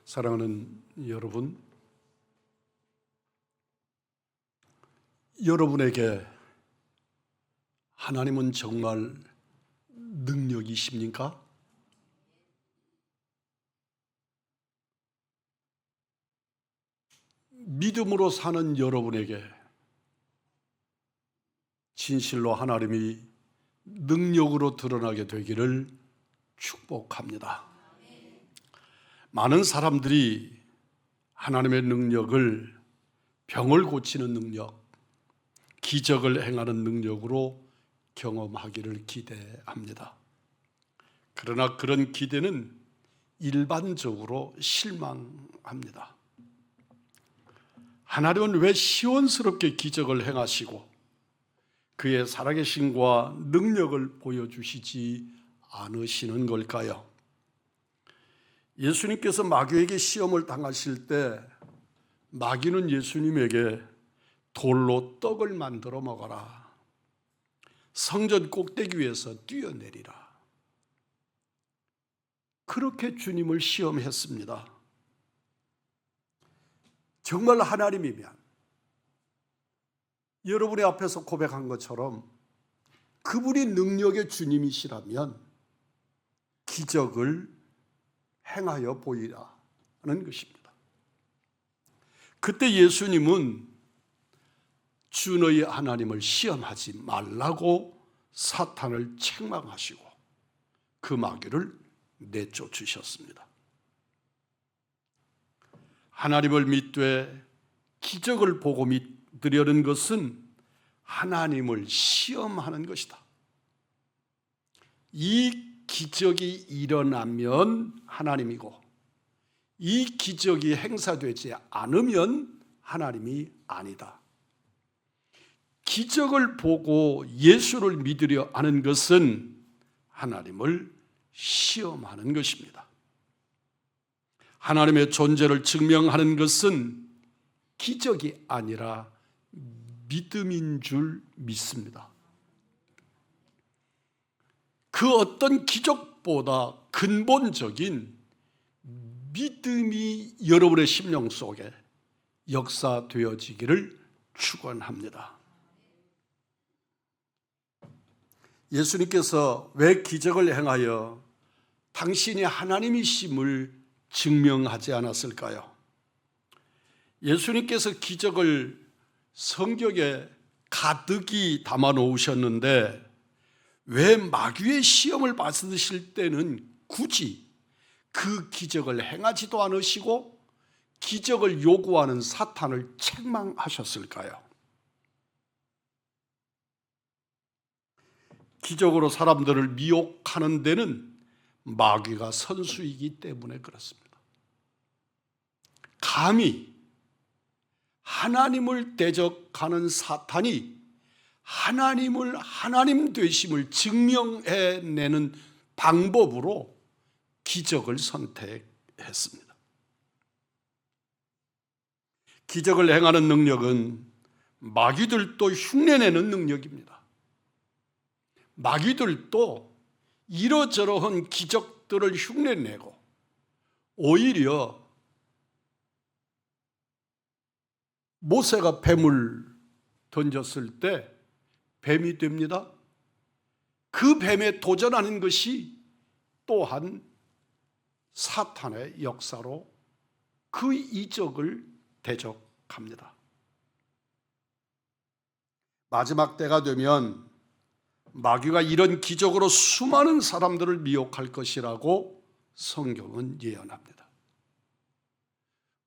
사랑하는 여러분, 여러분에게 하나님은 정말 능력이십니까? 믿음으로 사는 여러분에게 진실로 하나님이 능력으로 드러나게 되기를 축복합니다. 많은 사람들이 하나님의 능력을 병을 고치는 능력, 기적을 행하는 능력으로 경험하기를 기대합니다. 그러나 그런 기대는 일반적으로 실망합니다. 하나님은 왜 시원스럽게 기적을 행하시고 그의 살아계심과 능력을 보여주시지 않으시는 걸까요? 예수님께서 마귀에게 시험을 당하실 때 마귀는 예수님에게 돌로 떡을 만들어 먹어라, 성전 꼭대기 위에서 뛰어내리라, 그렇게 주님을 시험했습니다. 정말 하나님이면 여러분의 앞에서 고백한 것처럼 그분이 능력의 주님이시라면 기적을 행하여 보이라는 것입니다. 그때 예수님은 주 너희 하나님을 시험하지 말라고 사탄을 책망하시고 그 마귀를 내쫓으셨습니다. 하나님을 믿되 기적을 보고 믿으려는 것은 하나님을 시험하는 것이다. 이 기적이 일어나면 하나님이고 이 기적이 행사되지 않으면 하나님이 아니다. 기적을 보고 예수를 믿으려 하는 것은 하나님을 시험하는 것입니다. 하나님의 존재를 증명하는 것은 기적이 아니라 믿음인 줄 믿습니다. 그 어떤 기적보다 근본적인 믿음이 여러분의 심령 속에 역사되어지기를 축원합니다. 예수님께서 왜 기적을 행하여 당신이 하나님이심을 증명하지 않았을까요? 예수님께서 기적을 성경에 가득히 담아 놓으셨는데 왜 마귀의 시험을 받으실 때는 굳이 그 기적을 행하지도 않으시고 기적을 요구하는 사탄을 책망하셨을까요? 기적으로 사람들을 미혹하는 데는 마귀가 선수이기 때문에 그렇습니다. 감히 하나님을 대적하는 사탄이 하나님을 하나님 되심을 증명해내는 방법으로 기적을 선택했습니다. 기적을 행하는 능력은 마귀들도 흉내내는 능력입니다. 마귀들도 이러저러한 기적들을 흉내내고 오히려 모세가 뱀을 던졌을 때 뱀이 됩니다. 그 뱀에 도전하는 것이 또한 사탄의 역사로 그 이적을 대적합니다. 마지막 때가 되면 마귀가 이런 기적으로 수많은 사람들을 미혹할 것이라고 성경은 예언합니다.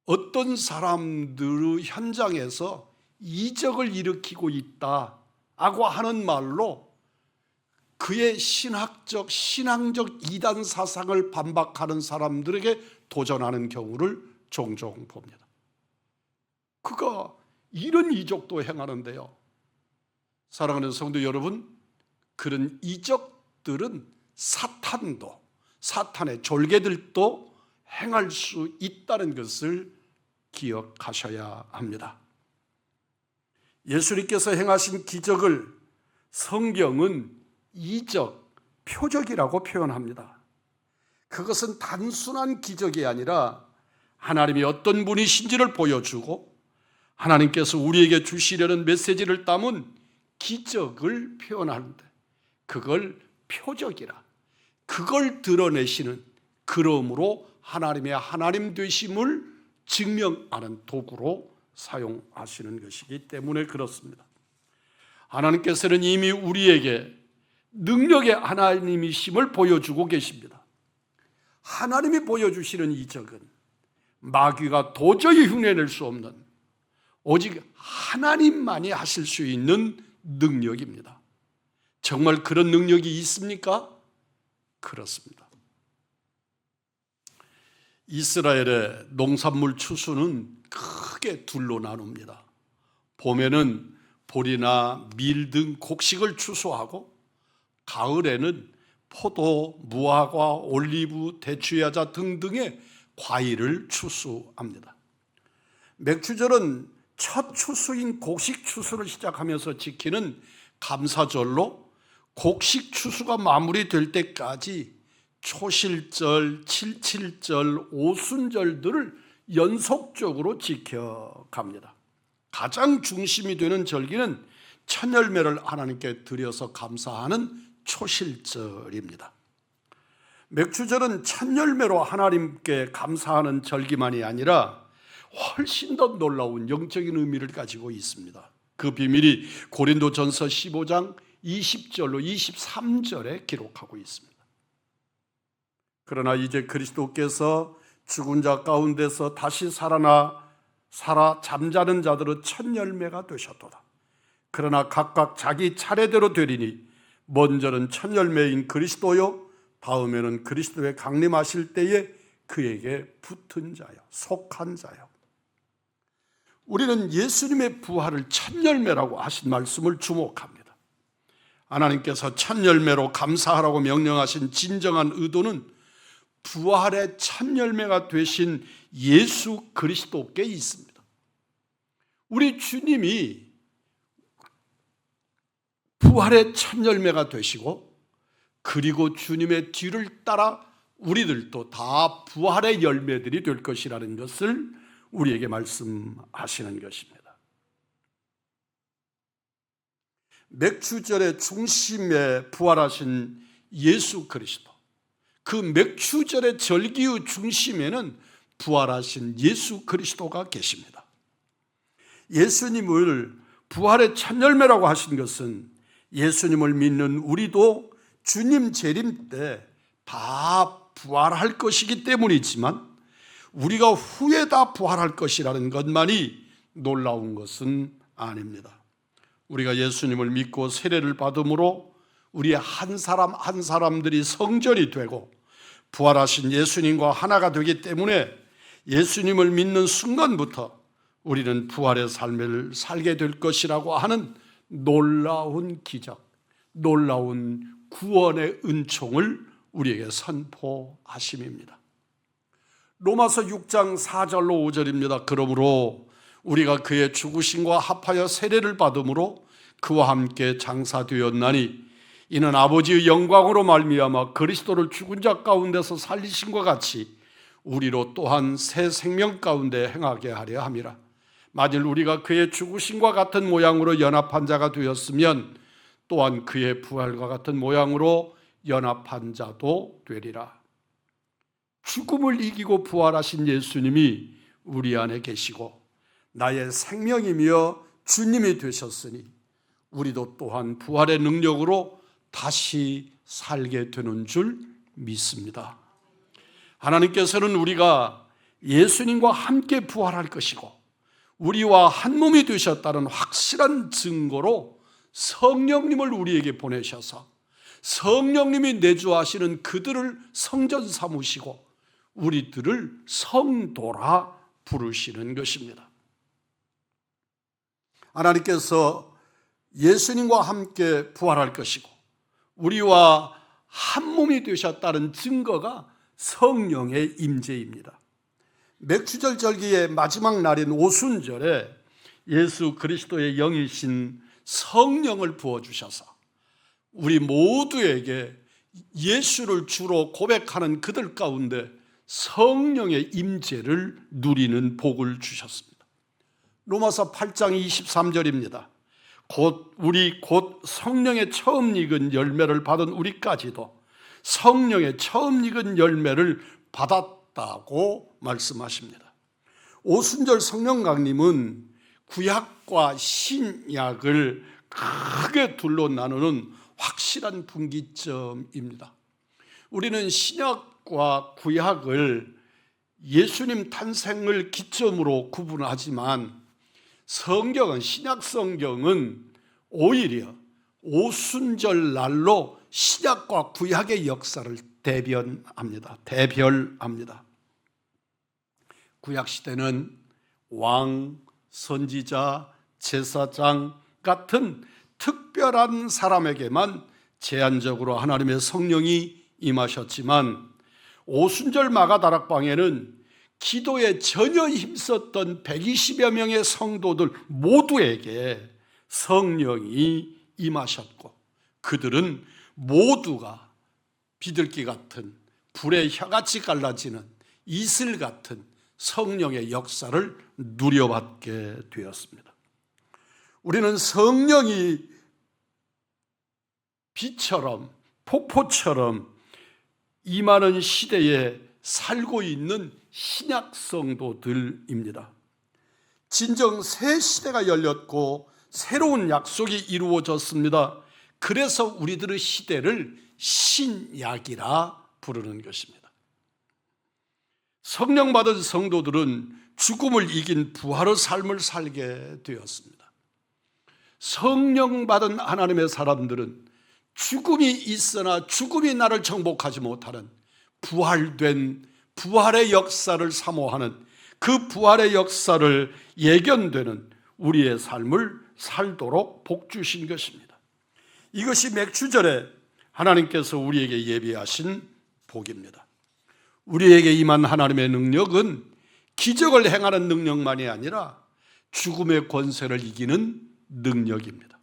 어떤 사람들의 현장에서 이적을 일으키고 있다고 하는 말로 그의 신앙적 이단 사상을 반박하는 사람들에게 도전하는 경우를 종종 봅니다. 그가 이런 이적도 행하는데요. 사랑하는 성도 여러분, 그런 이적들은 사탄도, 사탄의 졸개들도 행할 수 있다는 것을 기억하셔야 합니다. 예수님께서 행하신 기적을 성경은 이적, 표적이라고 표현합니다. 그것은 단순한 기적이 아니라 하나님이 어떤 분이신지를 보여주고 하나님께서 우리에게 주시려는 메시지를 담은 기적을 표현하는데 그걸 표적이라, 그걸 드러내시는, 그러므로 하나님의 하나님 되심을 증명하는 도구로 사용하시는 것이기 때문에 그렇습니다. 하나님께서는 이미 우리에게 능력의 하나님이심을 보여주고 계십니다. 하나님이 보여주시는 이적은 마귀가 도저히 흉내낼 수 없는, 오직 하나님만이 하실 수 있는 능력입니다. 정말 그런 능력이 있습니까? 그렇습니다. 이스라엘의 농산물 추수는 크게 둘로 나눕니다. 봄에는 보리나 밀 등 곡식을 추수하고 가을에는 포도, 무화과, 올리브, 대추야자 등등의 과일을 추수합니다. 맥추절은 첫 추수인 곡식 추수를 시작하면서 지키는 감사절로 곡식 추수가 마무리될 때까지 초실절, 칠칠절, 오순절들을 연속적으로 지켜갑니다. 가장 중심이 되는 절기는 첫 열매를 하나님께 드려서 감사하는 초실절입니다. 맥추절은 첫 열매로 하나님께 감사하는 절기만이 아니라 훨씬 더 놀라운 영적인 의미를 가지고 있습니다. 그 비밀이 고린도전서 15장 20절로 23절에 기록하고 있습니다. 그러나 이제 그리스도께서 죽은 자 가운데서 다시 살아 잠자는 자들의 첫 열매가 되셨도다. 그러나 각각 자기 차례대로 되리니 먼저는 첫 열매인 그리스도요, 다음에는 그리스도의 강림하실 때에 그에게 붙은 자요, 속한 자요. 우리는 예수님의 부활을 첫 열매라고 하신 말씀을 주목합니다. 하나님께서 첫 열매로 감사하라고 명령하신 진정한 의도는 부활의 첫 열매가 되신 예수 그리스도께 있습니다. 우리 주님이 부활의 첫 열매가 되시고, 그리고 주님의 뒤를 따라 우리들도 다 부활의 열매들이 될 것이라는 것을 우리에게 말씀하시는 것입니다. 맥추절의 중심에 부활하신 예수 그리스도, 그 맥추절의 절기의 중심에는 부활하신 예수 그리스도가 계십니다. 예수님을 부활의 첫 열매라고 하신 것은 예수님을 믿는 우리도 주님 재림 때 다 부활할 것이기 때문이지만 우리가 후에 다 부활할 것이라는 것만이 놀라운 것은 아닙니다. 우리가 예수님을 믿고 세례를 받음으로 우리 한 사람 한 사람들이 성전이 되고 부활하신 예수님과 하나가 되기 때문에 예수님을 믿는 순간부터 우리는 부활의 삶을 살게 될 것이라고 하는 놀라운 기적, 놀라운 구원의 은총을 우리에게 선포하심입니다. 로마서 6장 4절로 5절입니다. 그러므로 우리가 그의 죽으심과 합하여 세례를 받음으로 그와 함께 장사되었나니 이는 아버지의 영광으로 말미암아 그리스도를 죽은 자 가운데서 살리심과 같이 우리로 또한 새 생명 가운데 행하게 하려 함이라. 만일 우리가 그의 죽으심과 같은 모양으로 연합한 자가 되었으면 또한 그의 부활과 같은 모양으로 연합한 자도 되리라. 죽음을 이기고 부활하신 예수님이 우리 안에 계시고 나의 생명이며 주님이 되셨으니 우리도 또한 부활의 능력으로 다시 살게 되는 줄 믿습니다. 하나님께서는 우리가 예수님과 함께 부활할 것이고 우리와 한 몸이 되셨다는 확실한 증거로 성령님을 우리에게 보내셔서 성령님이 내주하시는 그들을 성전 삼으시고 우리들을 성도라 부르시는 것입니다. 하나님께서 예수님과 함께 부활할 것이고 우리와 한 몸이 되셨다는 증거가 성령의 임재입니다. 맥추절 절기의 마지막 날인 오순절에 예수 그리스도의 영이신 성령을 부어주셔서 우리 모두에게 예수를 주로 고백하는 그들 가운데 성령의 임재를 누리는 복을 주셨습니다. 로마서 8장 23절입니다. 곧 성령의 처음 익은 열매를 받은 우리까지도 성령의 처음 익은 열매를 받았다고 말씀하십니다. 오순절 성령 강림은 구약과 신약을 크게 둘로 나누는 확실한 분기점입니다. 우리는 신약과 구약을 예수님 탄생을 기점으로 구분하지만 성경은, 신약 성경은 오히려 오순절 날로 신약과 구약의 역사를 대별합니다. 구약 시대는 왕, 선지자, 제사장 같은 특별한 사람에게만 제한적으로 하나님의 성령이 임하셨지만, 오순절 마가다락방에는 기도에 전혀 힘썼던 120여 명의 성도들 모두에게 성령이 임하셨고, 그들은 모두가 비둘기 같은, 불에 혀같이 갈라지는 이슬 같은 성령의 역사를 누려받게 되었습니다. 우리는 성령이 비처럼, 폭포처럼 임하는 시대에 살고 있는 신약 성도들입니다. 진정 새 시대가 열렸고 새로운 약속이 이루어졌습니다. 그래서 우리들의 시대를 신약이라 부르는 것입니다. 성령 받은 성도들은 죽음을 이긴 부활의 삶을 살게 되었습니다. 성령 받은 하나님의 사람들은 죽음이 있으나 죽음이 나를 정복하지 못하는 부활된 부활의 역사를 사모하는, 그 부활의 역사를 예견되는 우리의 삶을 살도록 복 주신 것입니다. 이것이 맥주절에 하나님께서 우리에게 예비하신 복입니다. 우리에게 임한 하나님의 능력은 기적을 행하는 능력만이 아니라 죽음의 권세를 이기는 능력입니다.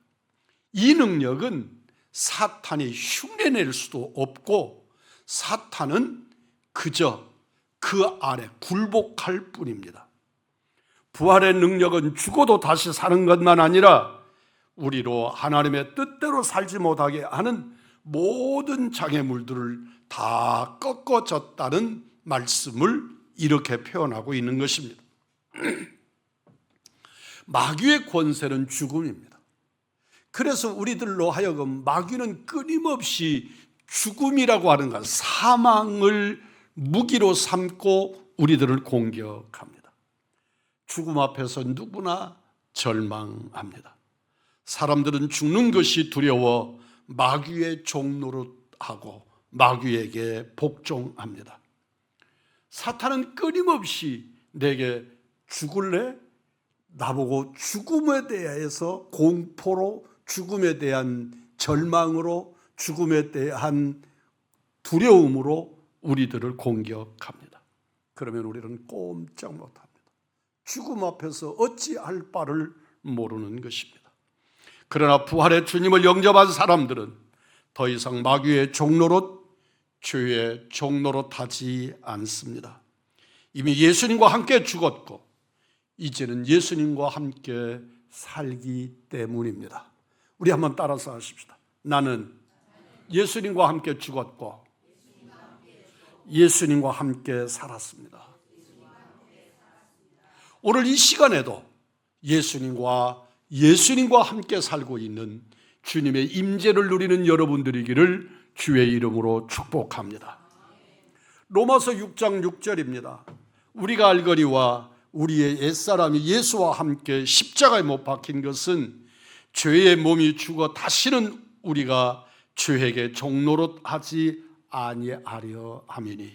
이 능력은 사탄이 흉내낼 수도 없고, 사탄은 그저 그 아래 굴복할 뿐입니다. 부활의 능력은 죽어도 다시 사는 것만 아니라 우리로 하나님의 뜻대로 살지 못하게 하는 모든 장애물들을 다 꺾어졌다는 말씀을 이렇게 표현하고 있는 것입니다. 마귀의 권세는 죽음입니다. 그래서 우리들로 하여금 마귀는 끊임없이 죽음이라고 하는 것, 사망을 무기로 삼고 우리들을 공격합니다. 죽음 앞에서 누구나 절망합니다. 사람들은 죽는 것이 두려워 마귀의 종노릇하고 마귀에게 복종합니다. 사탄은 끊임없이 내게 죽을래? 나보고 죽음에 대해서 공포로, 죽음에 대한 절망으로, 죽음에 대한 두려움으로 우리들을 공격합니다. 그러면 우리는 꼼짝 못합니다. 죽음 앞에서 어찌할 바를 모르는 것입니다. 그러나 부활의 주님을 영접한 사람들은 더 이상 마귀의 종노릇, 죄의 종노릇 하지 않습니다. 이미 예수님과 함께 죽었고 이제는 예수님과 함께 살기 때문입니다. 우리 한번 따라서 하십시다. 나는 예수님과 함께 죽었고 예수님과 함께 살았습니다. 오늘 이 시간에도 예수님과 함께 살고 있는 주님의 임재를 누리는 여러분들이기를 주의 이름으로 축복합니다. 로마서 6장 6절입니다. 우리가 알거니와 우리의 옛사람이 예수와 함께 십자가에 못 박힌 것은 죄의 몸이 죽어 다시는 우리가 죄에게 종노릇하지 아니하려 함이니.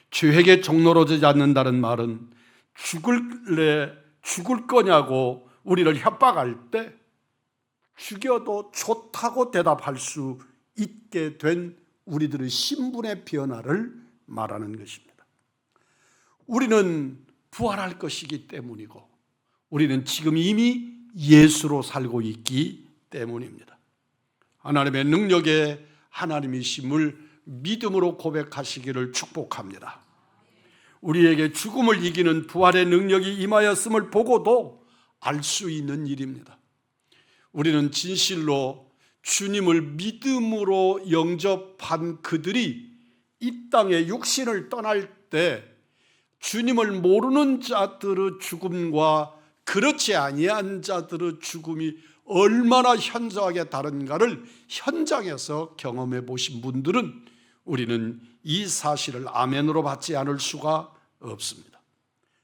죄에게 종노릇하지 않는다는 말은 죽을 거냐고 우리를 협박할 때 죽여도 좋다고 대답할 수 있게 된 우리들의 신분의 변화를 말하는 것입니다. 우리는 부활할 것이기 때문이고 우리는 지금 이미 예수로 살고 있기 때문입니다. 하나님의 능력에 하나님이심을 믿음으로 고백하시기를 축복합니다. 우리에게 죽음을 이기는 부활의 능력이 임하였음을 보고도 알 수 있는 일입니다. 우리는 진실로 주님을 믿음으로 영접한 그들이 이 땅에 육신을 떠날 때 주님을 모르는 자들의 죽음과 그렇지 아니한 자들의 죽음이 얼마나 현저하게 다른가를 현장에서 경험해 보신 분들은 우리는 이 사실을 아멘으로 받지 않을 수가 없습니다.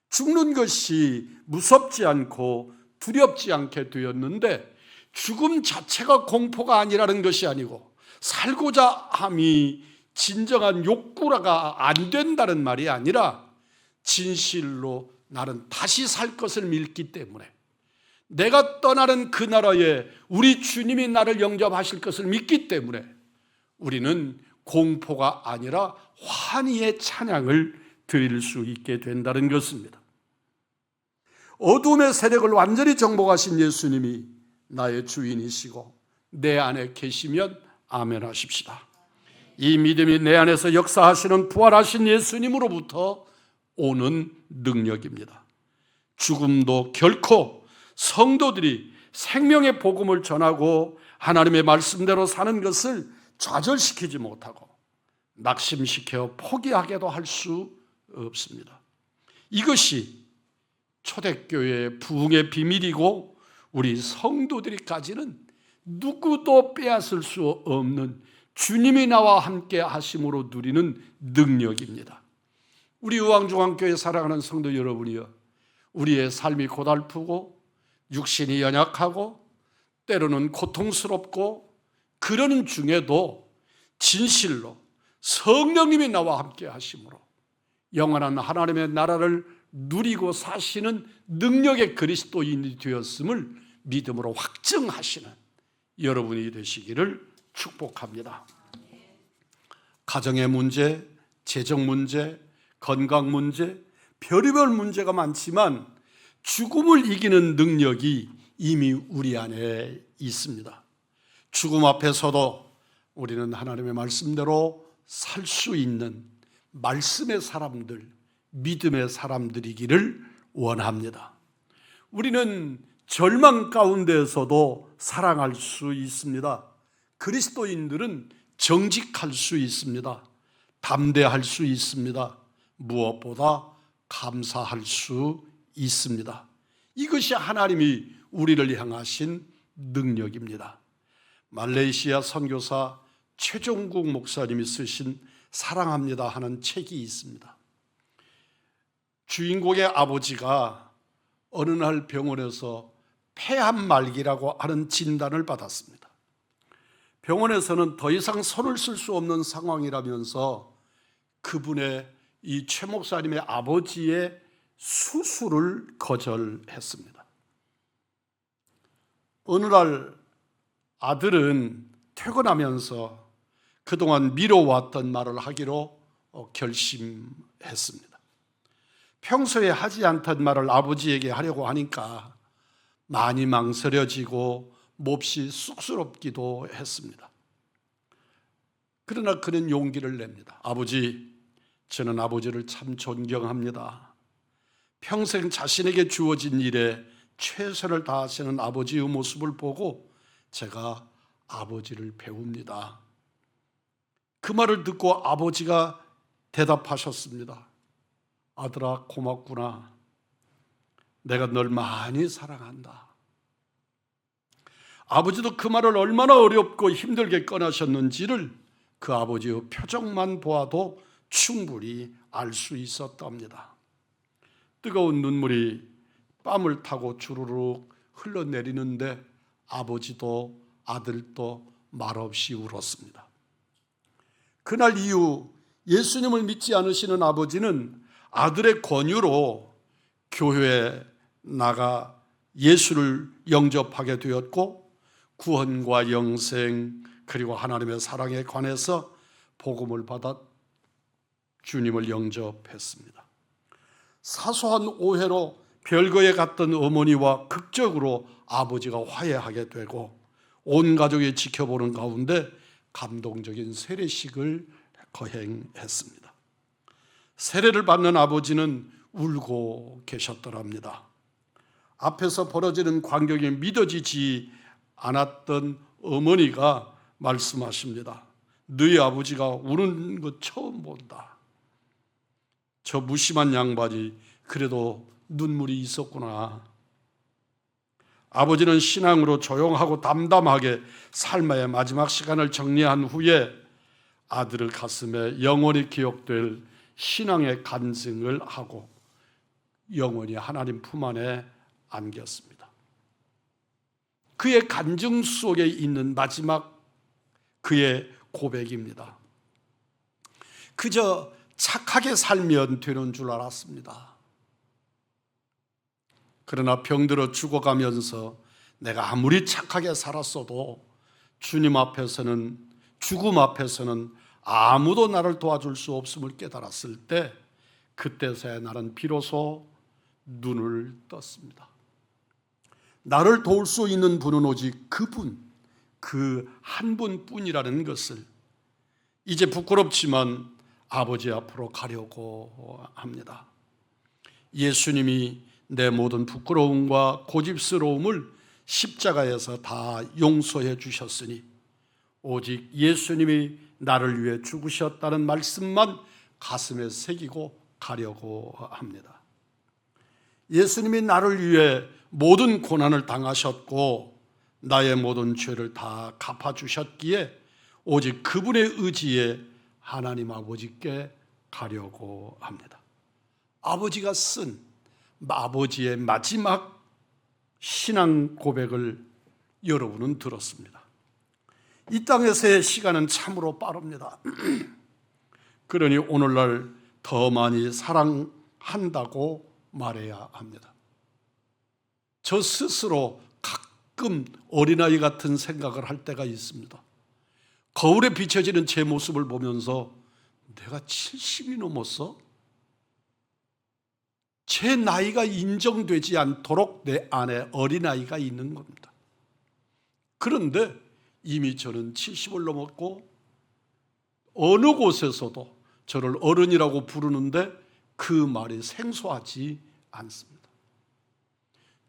죽는 것이 무섭지 않고 두렵지 않게 되었는데 죽음 자체가 공포가 아니라는 것이 아니고 살고자 함이 진정한 욕구가 안 된다는 말이 아니라 진실로 나는 다시 살 것을 믿기 때문에 내가 떠나는 그 나라에 우리 주님이 나를 영접하실 것을 믿기 때문에 우리는 공포가 아니라 환희의 찬양을 드릴 수 있게 된다는 것입니다. 어둠의 세력을 완전히 정복하신 예수님이 나의 주인이시고 내 안에 계시면 아멘 하십시다. 이 믿음이 내 안에서 역사하시는 부활하신 예수님으로부터 오는 능력입니다. 죽음도 결코 성도들이 생명의 복음을 전하고 하나님의 말씀대로 사는 것을 좌절시키지 못하고 낙심시켜 포기하게도 할 수 없습니다. 이것이 초대교회의 부흥의 비밀이고 우리 성도들이까지는 누구도 빼앗을 수 없는 주님이 나와 함께 하심으로 누리는 능력입니다. 우리 의왕중앙교회 사랑하는 성도 여러분이여, 우리의 삶이 고달프고 육신이 연약하고 때로는 고통스럽고 그러는 중에도 진실로 성령님이 나와 함께 하심으로 영원한 하나님의 나라를 누리고 사시는 능력의 그리스도인이 되었음을 믿음으로 확증하시는 여러분이 되시기를 축복합니다. 가정의 문제, 재정 문제, 건강 문제, 별의별 문제가 많지만 죽음을 이기는 능력이 이미 우리 안에 있습니다. 죽음 앞에서도 우리는 하나님의 말씀대로 살 수 있는 말씀의 사람들, 믿음의 사람들이기를 원합니다. 우리는 절망 가운데에서도 사랑할 수 있습니다. 그리스도인들은 정직할 수 있습니다. 담대할 수 있습니다. 무엇보다 감사할 수 있습니다. 이것이 하나님이 우리를 향하신 능력입니다. 말레이시아 선교사 최종국 목사님이 쓰신 사랑합니다 하는 책이 있습니다. 주인공의 아버지가 어느 날 병원에서 폐암 말기라고 하는 진단을 받았습니다. 병원에서는 더 이상 손을 쓸 수 없는 상황이라면서 그분의 이 최 목사님의 아버지의 수술을 거절했습니다. 어느 날 아들은 퇴근하면서 그동안 미뤄왔던 말을 하기로 결심했습니다. 평소에 하지 않던 말을 아버지에게 하려고 하니까 많이 망설여지고 몹시 쑥스럽기도 했습니다. 그러나 그는 용기를 냅니다. 아버지, 저는 아버지를 참 존경합니다. 평생 자신에게 주어진 일에 최선을 다하시는 아버지의 모습을 보고 제가 아버지를 배웁니다. 그 말을 듣고 아버지가 대답하셨습니다. 아들아, 고맙구나. 내가 널 많이 사랑한다. 아버지도 그 말을 얼마나 어렵고 힘들게 꺼내셨는지를 그 아버지의 표정만 보아도 충분히 알 수 있었답니다. 뜨거운 눈물이 뺨을 타고 주르륵 흘러내리는데 아버지도 아들도 말없이 울었습니다. 그날 이후 예수님을 믿지 않으시는 아버지는 아들의 권유로 교회에 나가 예수를 영접하게 되었고 구원과 영생 그리고 하나님의 사랑에 관해서 복음을 받아 주님을 영접했습니다. 사소한 오해로 별거에 갔던 어머니와 극적으로 아버지가 화해하게 되고 온 가족이 지켜보는 가운데 감동적인 세례식을 거행했습니다. 세례를 받는 아버지는 울고 계셨더랍니다. 앞에서 벌어지는 광경이 믿어지지 않았던 어머니가 말씀하십니다. 너희 아버지가 우는 거 처음 본다. 저 무심한 양반이 그래도 눈물이 있었구나. 아버지는 신앙으로 조용하고 담담하게 삶의 마지막 시간을 정리한 후에 아들의 가슴에 영원히 기억될 신앙의 간증을 하고 영원히 하나님 품 안에 안겼습니다. 그의 간증 속에 있는 마지막 그의 고백입니다. 그저 착하게 살면 되는 줄 알았습니다. 그러나 병들어 죽어가면서 내가 아무리 착하게 살았어도 주님 앞에서는, 죽음 앞에서는 아무도 나를 도와줄 수 없음을 깨달았을 때, 그때서야 나는 비로소 눈을 떴습니다. 나를 도울 수 있는 분은 오직 그분, 그 한 분뿐이라는 것을 이제 부끄럽지만 아버지 앞으로 가려고 합니다. 예수님이 내 모든 부끄러움과 고집스러움을 십자가에서 다 용서해 주셨으니 오직 예수님이 나를 위해 죽으셨다는 말씀만 가슴에 새기고 가려고 합니다. 예수님이 나를 위해 모든 고난을 당하셨고 나의 모든 죄를 다 갚아주셨기에 오직 그분의 의지에 하나님 아버지께 가려고 합니다. 아버지가 쓴 아버지의 마지막 신앙 고백을 여러분은 들었습니다. 이 땅에서의 시간은 참으로 빠릅니다. 그러니 오늘날 더 많이 사랑한다고 말해야 합니다. 저 스스로 가끔 어린아이 같은 생각을 할 때가 있습니다. 거울에 비춰지는 제 모습을 보면서 내가 70이 넘었어? 제 나이가 인정되지 않도록 내 안에 어린아이가 있는 겁니다. 그런데 이미 저는 70을 넘었고 어느 곳에서도 저를 어른이라고 부르는데 그 말이 생소하지 않습니다.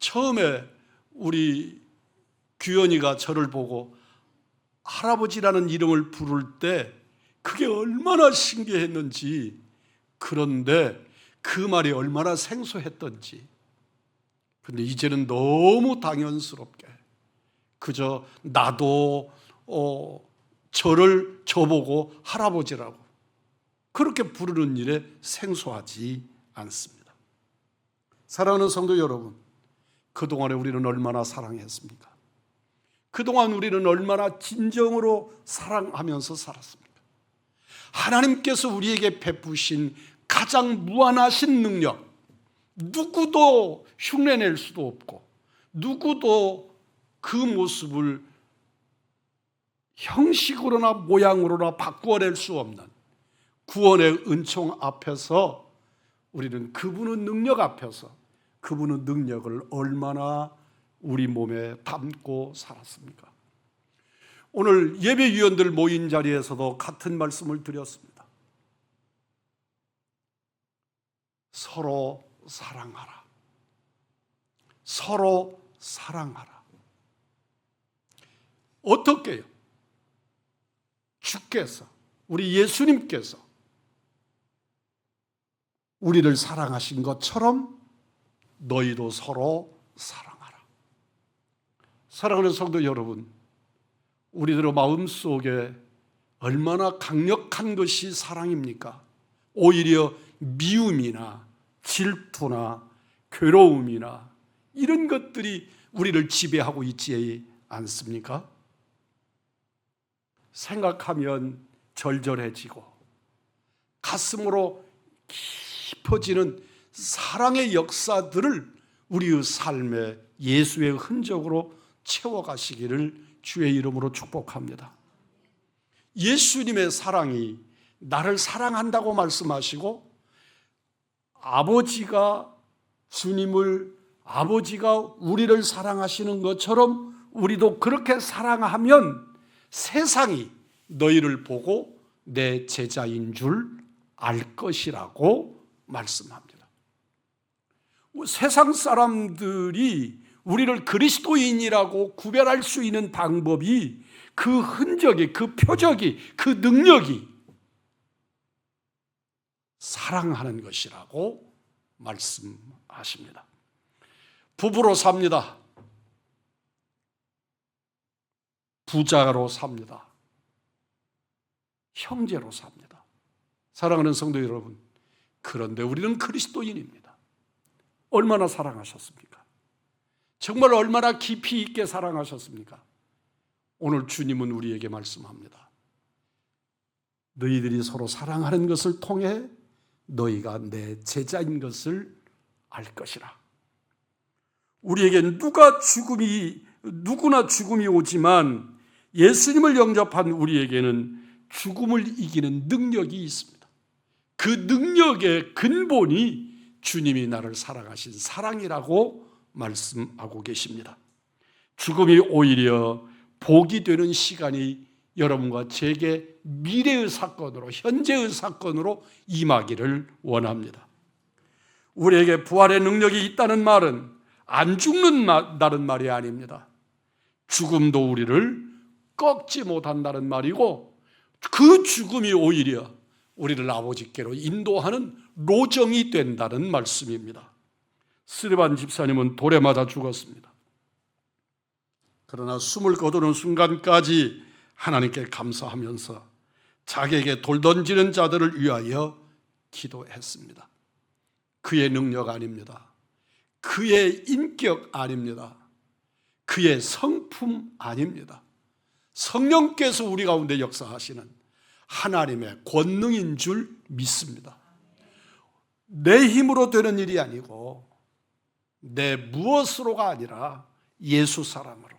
처음에 우리 규현이가 저를 보고 할아버지라는 이름을 부를 때 그게 얼마나 신기했는지, 그런데 그 말이 얼마나 생소했던지, 그런데 이제는 너무 당연스럽게 그저 나도 저보고 할아버지라고 그렇게 부르는 일에 생소하지 않습니다. 사랑하는 성도 여러분, 그동안에 우리는 얼마나 사랑했습니까? 그동안 우리는 얼마나 진정으로 사랑하면서 살았습니까? 하나님께서 우리에게 베푸신 가장 무한하신 능력, 누구도 흉내낼 수도 없고 누구도 그 모습을 형식으로나 모양으로나 바꾸어낼 수 없는 구원의 은총 앞에서 우리는 그분의 능력 앞에서 그분의 능력을 얼마나 우리 몸에 담고 살았습니까? 오늘 예배위원들 모인 자리에서도 같은 말씀을 드렸습니다. 서로 사랑하라. 서로 사랑하라. 어떻게요? 주께서, 우리 예수님께서 우리를 사랑하신 것처럼 너희도 서로 사랑하라. 사랑하는 성도 여러분, 우리들의 마음속에 얼마나 강력한 것이 사랑입니까? 오히려 미움이나 질투나 괴로움이나 이런 것들이 우리를 지배하고 있지 않습니까? 생각하면 절절해지고 가슴으로 깊어지는 사랑의 역사들을 우리의 삶에 예수의 흔적으로 채워가시기를 주의 이름으로 축복합니다. 예수님의 사랑이 나를 사랑한다고 말씀하시고 아버지가 우리를 사랑하시는 것처럼 우리도 그렇게 사랑하면 세상이 너희를 보고 내 제자인 줄 알 것이라고 말씀합니다. 세상 사람들이 우리를 그리스도인이라고 구별할 수 있는 방법이 그 흔적이, 그 표적이, 그 능력이 사랑하는 것이라고 말씀하십니다. 부부로 삽니다. 부자로 삽니다. 형제로 삽니다. 사랑하는 성도 여러분, 그런데 우리는 그리스도인입니다. 얼마나 사랑하셨습니까? 정말 얼마나 깊이 있게 사랑하셨습니까? 오늘 주님은 우리에게 말씀합니다. 너희들이 서로 사랑하는 것을 통해 너희가 내 제자인 것을 알 것이라. 우리에게 누구나 죽음이 오지만 예수님을 영접한 우리에게는 죽음을 이기는 능력이 있습니다. 그 능력의 근본이 주님이 나를 사랑하신 사랑이라고 말씀하고 계십니다. 죽음이 오히려 복이 되는 시간이 여러분과 제게 미래의 사건으로, 현재의 사건으로 임하기를 원합니다. 우리에게 부활의 능력이 있다는 말은 안 죽는다는 말이 아닙니다. 죽음도 우리를 꺾지 못한다는 말이고, 그 죽음이 오히려 우리를 아버지께로 인도하는 로정이 된다는 말씀입니다. 스데반 집사님은 돌에 맞아 죽었습니다. 그러나 숨을 거두는 순간까지 하나님께 감사하면서 자기에게 돌 던지는 자들을 위하여 기도했습니다. 그의 능력 아닙니다. 그의 인격 아닙니다. 그의 성품 아닙니다. 성령께서 우리 가운데 역사하시는 하나님의 권능인 줄 믿습니다. 내 힘으로 되는 일이 아니고 내 무엇으로가 아니라 예수 사랑으로,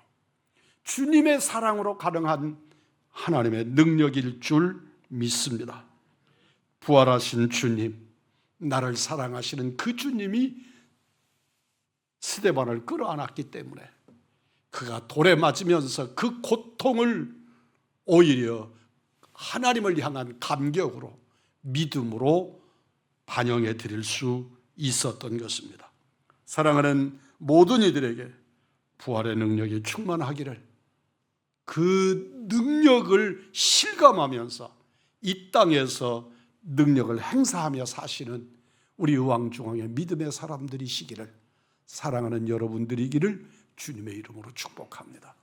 주님의 사랑으로 가능한 하나님의 능력일 줄 믿습니다. 부활하신 주님, 나를 사랑하시는 그 주님이 스데반을 끌어안았기 때문에 그가 돌에 맞으면서 그 고통을 오히려 하나님을 향한 감격으로, 믿음으로 반영해 드릴 수 있었던 것입니다. 사랑하는 모든 이들에게 부활의 능력이 충만하기를, 그 능력을 실감하면서 이 땅에서 능력을 행사하며 사시는 우리 의왕중앙의 믿음의 사람들이시기를, 사랑하는 여러분들이기를 주님의 이름으로 축복합니다.